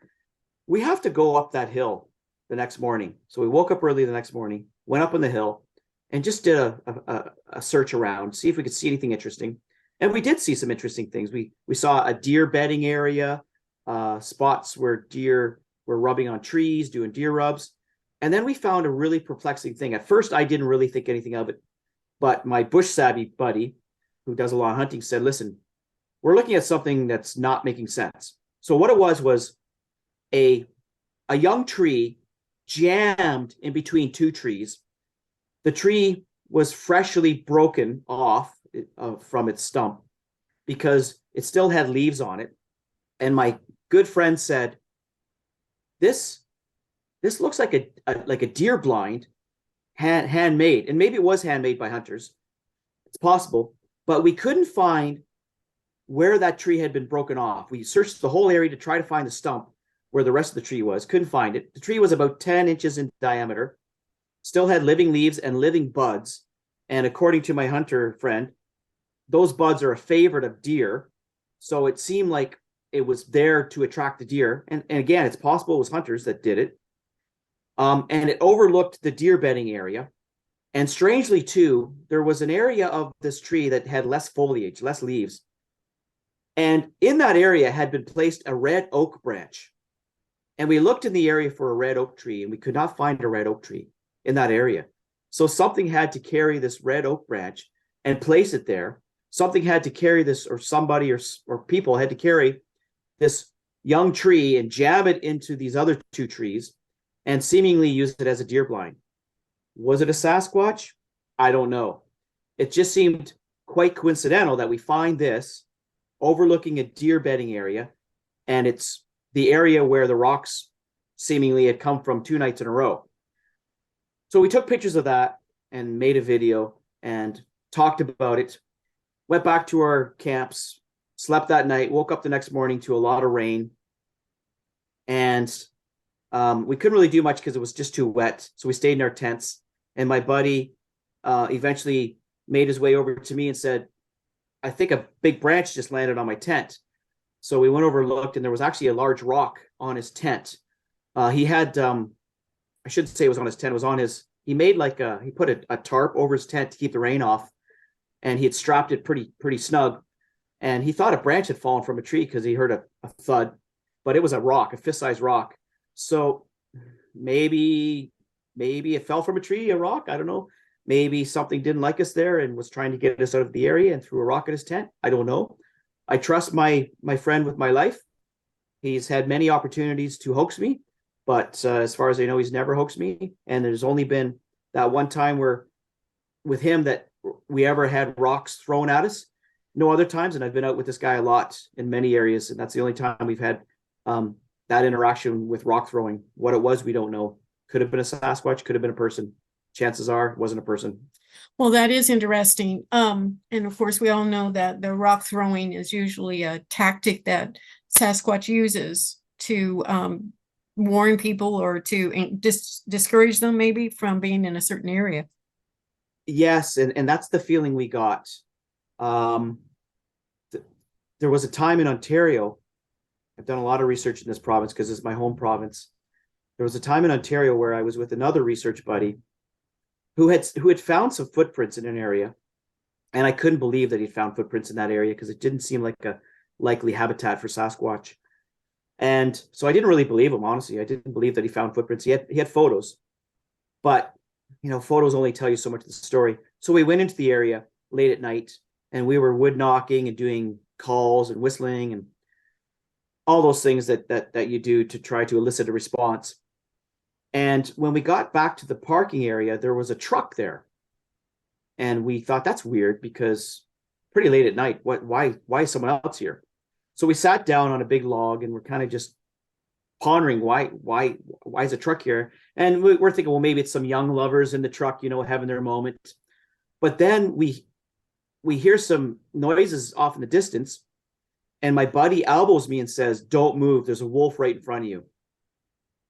we have to go up that hill the next morning. So we woke up early the next morning, went up on the hill, and just did a search around, see if we could see anything interesting. And we did see some interesting things. We saw a deer bedding area, spots where deer were rubbing on trees, doing deer rubs. And then we found a really perplexing thing. At first, I didn't really think anything of it, but my bush savvy buddy, who does a lot of hunting, said, listen, we're looking at something that's not making sense. So what it was a young tree jammed in between two trees. The tree was freshly broken off from its stump because it still had leaves on it. And my good friend said, this looks like a deer blind, handmade. And maybe it was handmade by hunters. It's possible, but we couldn't find where that tree had been broken off. We searched the whole area to try to find the stump where the rest of the tree was. Couldn't find it. The tree was about 10 inches in diameter, still had living leaves and living buds. And according to my hunter friend, those buds are a favorite of deer. So it seemed like it was there to attract the deer. And again, it's possible it was hunters that did it. And it overlooked the deer bedding area. And strangely, too, there was an area of this tree that had less foliage, less leaves. And in that area had been placed a red oak branch. And we looked in the area for a red oak tree, and we could not find a red oak tree in that area. So something had to carry this red oak branch and place it there. Something had to carry this, or somebody or people had to carry this young tree and jam it into these other two trees and seemingly use it as a deer blind. Was it a Sasquatch? I don't know. It just seemed quite coincidental that we find this overlooking a deer bedding area, and it's the area where the rocks seemingly had come from 2 nights in a row. So we took pictures of that and made a video and talked about it, went back to our camps, slept that night, woke up the next morning to a lot of rain. And we couldn't really do much because it was just too wet. So we stayed in our tents. And my buddy eventually made his way over to me and said, I think a big branch just landed on my tent. So we went over and looked, and there was actually a large rock on his tent. He had, I shouldn't say it was on his tent, it was on his, he made like he put a tarp over his tent to keep the rain off. And he had strapped it pretty snug. And he thought a branch had fallen from a tree because he heard a thud, but it was a rock, a fist-sized rock. So maybe it fell from a tree, a rock. I don't know. Maybe something didn't like us there and was trying to get us out of the area and threw a rock at his tent. I don't know. I trust my friend with my life. He's had many opportunities to hoax me, but as far as I know, he's never hoaxed me. And there's only been that one time where with him that we ever had rocks thrown at us. No other times. And I've been out with this guy a lot in many areas. And that's the only time we've had that interaction with rock throwing. What it was, we don't know. Could have been a Sasquatch, could have been a person. Chances are it wasn't a person.
Well, that is interesting. And of course, we all know that the rock throwing is usually a tactic that Sasquatch uses to warn people or to discourage them maybe from being in a certain area.
Yes, and that's the feeling we got. There was a time in Ontario. I've done a lot of research in this province because it's my home province. There was a time in Ontario where I was with another research buddy who had found some footprints in an area, and I couldn't believe that he'd found footprints in that area because it didn't seem like a likely habitat for Sasquatch. And so I didn't really believe him, honestly. I didn't believe that he found footprints. He had photos, but photos only tell you so much of the story. So we went into the area late at night, and we were wood knocking and doing calls and whistling and all those things that you do to try to elicit a response. And when we got back to the parking area, there was a truck there. And we thought, that's weird because pretty late at night, why is someone else here? So we sat down on a big log and we're kind of just pondering why is a truck here? And we're thinking, well, maybe it's some young lovers in the truck, having their moment. But then we hear some noises off in the distance, and my buddy elbows me and says, don't move, there's a wolf right in front of you.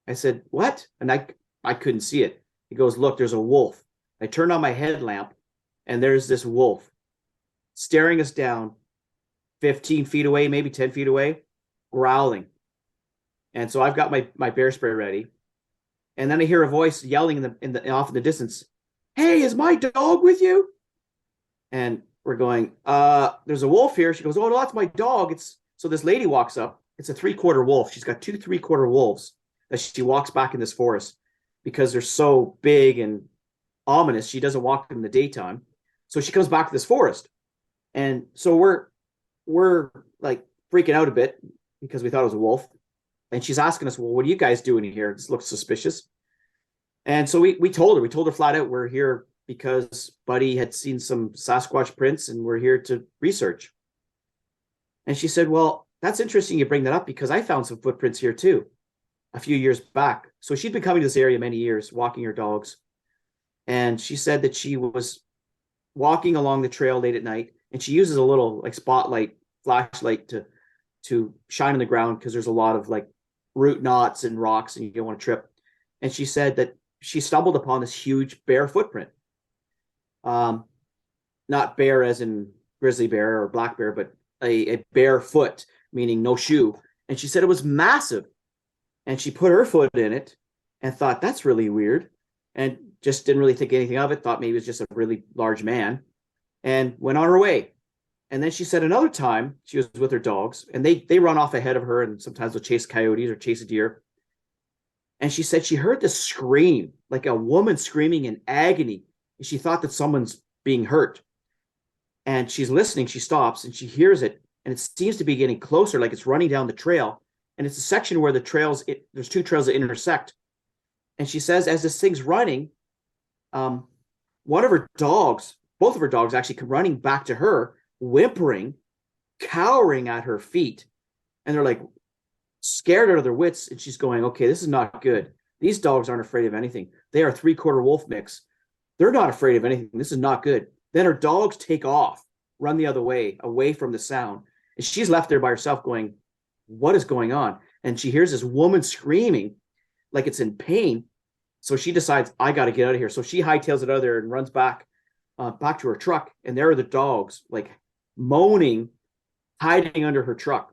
I said, what? And I couldn't see it. He goes, look, there's a wolf. I turned on my headlamp, and there's this wolf staring us down 15 feet away, maybe 10 feet away, growling. And so I've got my bear spray ready. And then I hear a voice yelling off in the distance, hey, is my dog with you? And we're going, there's a wolf here. She goes, oh, no, that's my dog. So this lady walks up. It's a 3/4 wolf. She's got 2 3/4 wolves as she walks back in this forest. because they're so big and ominous. She doesn't walk in the daytime. So she comes back to this forest. And so we're like freaking out a bit because we thought it was a wolf. And she's asking us, well, what are you guys doing here? This looks suspicious. And so we told her flat out, we're here because Buddy had seen some Sasquatch prints and we're here to research. And she said, well, that's interesting you bring that up because I found some footprints here too a few years back. So she'd been coming to this area many years, walking her dogs. And she said that she was walking along the trail late at night and she uses a little like spotlight flashlight to shine on the ground because there's a lot of like root knots and rocks and you don't want to trip. And she said that she stumbled upon this huge bear footprint. Not bear as in grizzly bear or black bear, but a bare foot, meaning no shoe. And she said it was massive. And she put her foot in it and thought, that's really weird. And just didn't really think anything of it, thought maybe it was just a really large man, and went on her way. And then she said another time she was with her dogs and they run off ahead of her and sometimes they'll chase coyotes or chase a deer. And she said she heard this scream, like a woman screaming in agony. And she thought that someone's being hurt. And she's listening, she stops and she hears it. And it seems to be getting closer, like it's running down the trail. And it's a section where there's two trails that intersect. And she says, as this thing's running, one of her dogs, both of her dogs actually come running back to her, whimpering, cowering at her feet. And they're like scared out of their wits. And she's going, okay, this is not good. These dogs aren't afraid of anything. They are 3/4 wolf mix. They're not afraid of anything. This is not good. Then her dogs take off, run the other way, away from the sound. And she's left there by herself going, what is going on? And she hears this woman screaming like it's in pain. So she decides, I got to get out of here. So she hightails it out of there and runs back to her truck. And there are the dogs like moaning, hiding under her truck.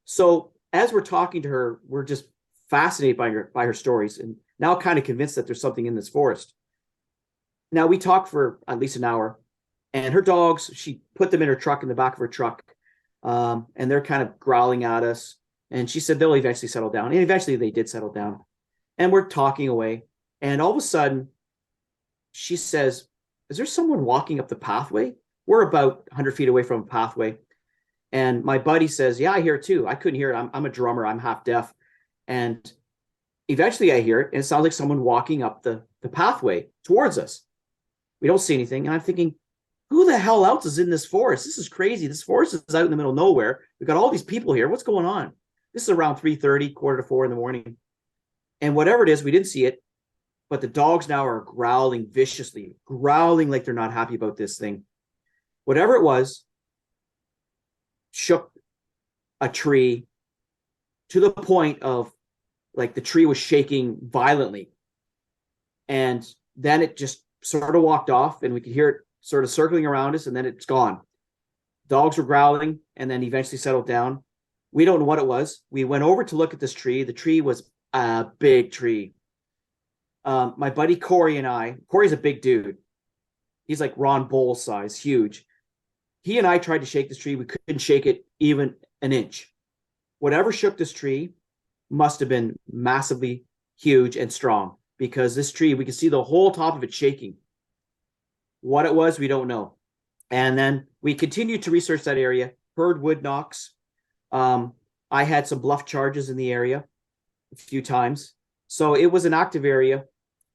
So as we're talking to her, we're just fascinated by her stories and now kind of convinced that there's something in this forest. Now we talked for at least an hour, and her dogs, she put them in her truck, in the back of her truck. And they're kind of growling at us. And she said they'll eventually settle down. And eventually they did settle down. And we're talking away. And all of a sudden, she says, is there someone walking up the pathway? We're about 100 feet away from a pathway. And my buddy says, yeah, I hear it too. I couldn't hear it. I'm a drummer. I'm half deaf. And eventually I hear it. And it sounds like someone walking up the pathway towards us. We don't see anything. And I'm thinking, who the hell else is in this forest? This is crazy. This forest is out in the middle of nowhere. We've got all these people here. What's going on? This is around 3:30, 3:45 in the morning. And whatever it is, we didn't see it. But the dogs now are growling viciously, growling like they're not happy about this thing. Whatever it was, shook a tree to the point of like the tree was shaking violently. And then it just sort of walked off and we could hear it sort of circling around us, and then it's gone. Dogs were growling and then eventually settled down. We don't know what it was. We went over to look at this tree. The tree was a big tree. My buddy Corey's a big dude. He's like Ron Bowles size, huge. He and I tried to shake this tree. We couldn't shake it even an inch. Whatever shook this tree must have been massively huge and strong, because this tree, we could see the whole top of it shaking. What it was, we don't know. And then we continued to research that area, heard wood knocks. I had some bluff charges in the area a few times. So it was an active area,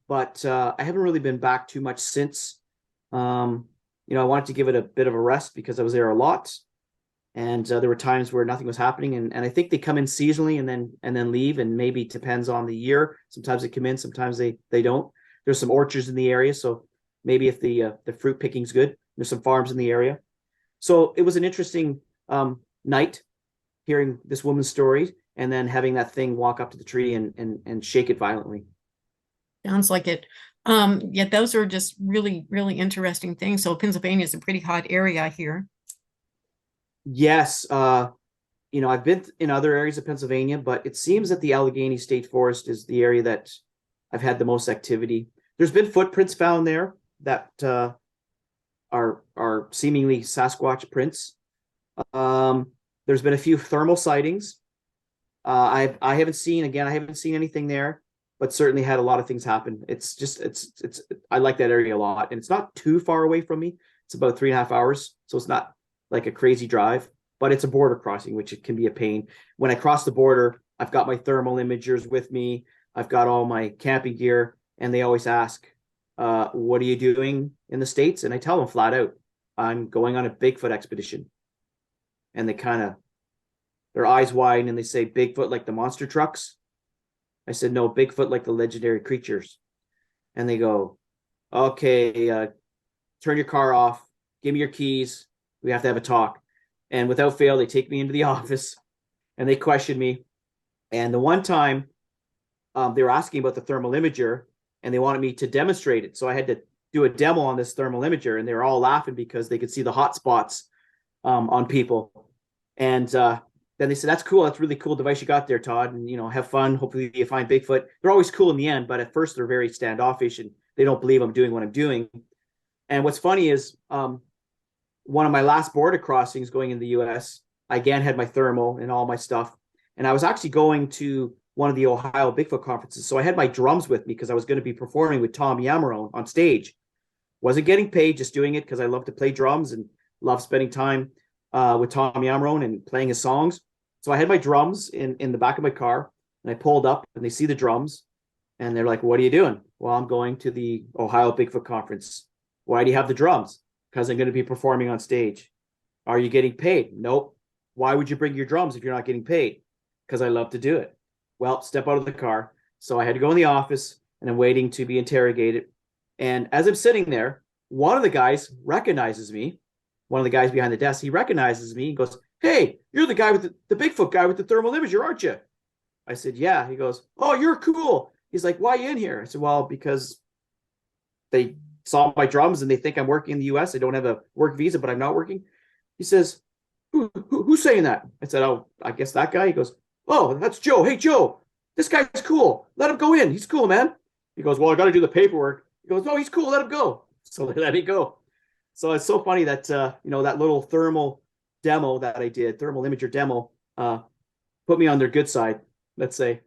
but I haven't really been back too much since. I wanted to give it a bit of a rest because I was there a lot. And there were times where nothing was happening. And I think they come in seasonally and then leave, and maybe it depends on the year. Sometimes they come in, sometimes they don't. There's some orchards in the area, so maybe if the fruit picking's good, there's some farms in the area. So it was an interesting night hearing this woman's story and then having that thing walk up to the tree and shake it violently.
Sounds like it. Yeah, those are just really, really interesting things. So Pennsylvania is a pretty hot area here.
Yes. I've been in other areas of Pennsylvania, but it seems that the Allegheny State Forest is the area that I've had the most activity. There's been footprints found there that are seemingly Sasquatch prints. There's been a few thermal sightings. I haven't seen anything there. but certainly had a lot of things happen. It's just it's I like that area a lot, and it's not too far away from me. It's about 3.5 hours, so it's not like a crazy drive, but it's a border crossing, which it can be a pain. When I cross the border, I've got my thermal imagers with me. I've got all my camping gear, and they always ask, "What are you doing in the States?" And I tell them flat out, "I'm going on a Bigfoot expedition." And they kind of their eyes widen and they say, "Bigfoot like the monster trucks?" I said, "No, Bigfoot like the legendary creatures." And they go, "Okay, turn your car off. Give me your keys. We have to have a talk." And without fail, they take me into the office and they question me. And the one time they were asking about the thermal imager and they wanted me to demonstrate it. So I had to do a demo on this thermal imager, and they were all laughing because they could see the hot spots on people. And then they said, "That's cool. That's a really cool device you got there, Todd. And, have fun. Hopefully you find Bigfoot." They're always cool in the end, but at first they're very standoffish and they don't believe I'm doing what I'm doing. And what's funny is one of my last border crossings going in the US, I again had my thermal and all my stuff. And I was actually going to one of the Ohio Bigfoot conferences. So I had my drums with me because I was going to be performing with Tom Yamarone on stage. Wasn't getting paid, just doing it because I love to play drums and love spending time with Tom Yamarone and playing his songs. So I had my drums in the back of my car, and I pulled up and they see the drums and they're like, "What are you doing?" "Well, I'm going to the Ohio Bigfoot conference." "Why do you have the drums?" "Because I'm going to be performing on stage." "Are you getting paid?" "Nope." "Why would you bring your drums if you're not getting paid?" "Because I love to do it." "Well, step out of the car." So I had to go in the office and I'm waiting to be interrogated. And as I'm sitting there, one of the guys recognizes me. One of the guys behind the desk, he recognizes me and goes, "Hey, you're the guy with the Bigfoot guy with the thermal imager, aren't you?" I said, "Yeah." He goes, "Oh, you're cool." He's like, "Why are you in here?" I said, "Well, because they saw my drums and they think I'm working in the US. I don't have a work visa, but I'm not working." He says, who's saying that?" I said, "Oh, I guess that guy." He goes, "Oh, that's Joe. Hey, Joe, this guy's cool. Let him go in. He's cool, man." He goes, "Well, I got to do the paperwork." He goes, "No, he's cool. Let him go." So they let me go. So it's so funny that that little thermal demo that I did, thermal imager demo, put me on their good side, let's say.